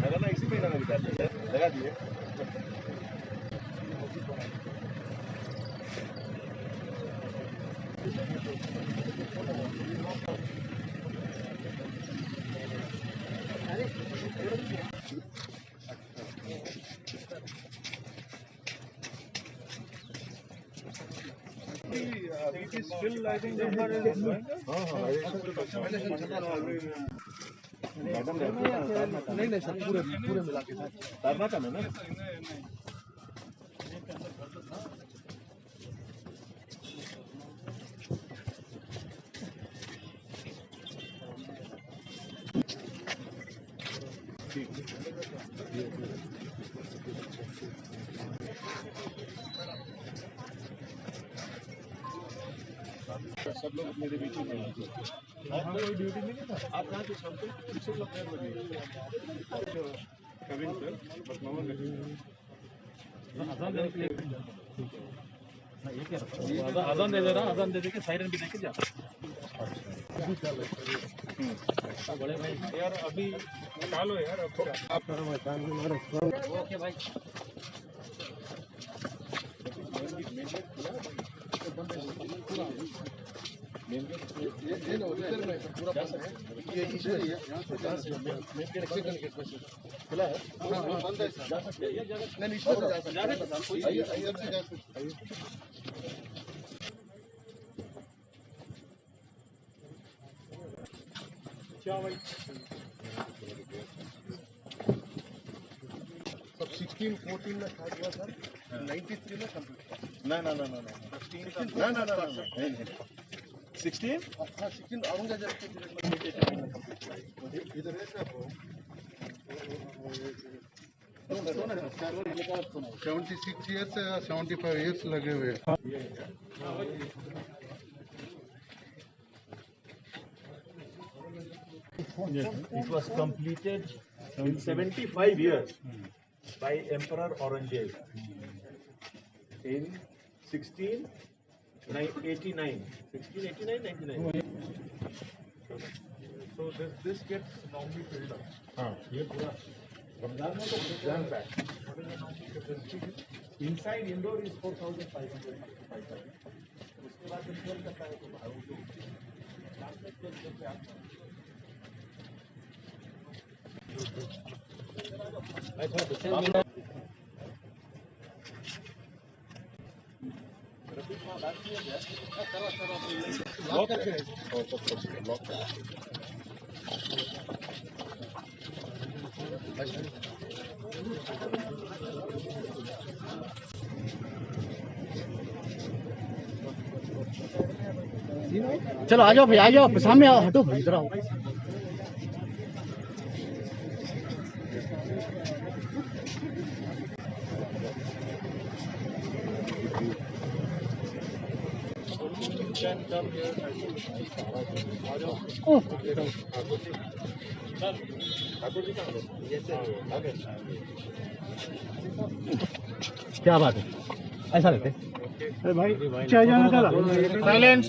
लगाना इसी महीना में लगा दिए। It is still, I think, number is going. Madam नहीं सर पूरे मिला के तारना का ना सब लोग मेरे बीच में कोई ड्यूटी नहीं था। आप कहाँ थे शाम को? किसी लोग खैर बजे कविन सर बसमावा में आजान दे रहा, आजान दे के साइरन भी देके जा। बड़े भाई यार अभी निकालो यार आप ओके भाई ये ना उधर में पूरा बंद है। ये इधर ही है, यहाँ से मेन गेट खुला है। हाँ बंद है, जा सकते हैं। ये जगह नहीं इसमें से जा सकते हैं। आइए इधर से जा सकते हैं। क्या भाई सब 16 14 में स्टार्ट हुआ सर, 93 में कंप्लीट। ना 16 हाँ 16 औरंगजेब के पीरियड में इधर है सर। 76 years 75 years लगे हुए। It was completed in 75 years by Emperor Aurangzeb in 1689. 99. So this gets normally filled up. हाँ ये पूरा रमजान में तो jam pack. Inside indoor is 4,500. उसके बाद जब फिल करता है तो बाहर तो चलो आ जाओ भाई, आ जाओ सामने आओ, हटो भाई इधर आओ। क्या बात है, ऐसा लेते अरे भाई चाय जाना चला साइलेंस।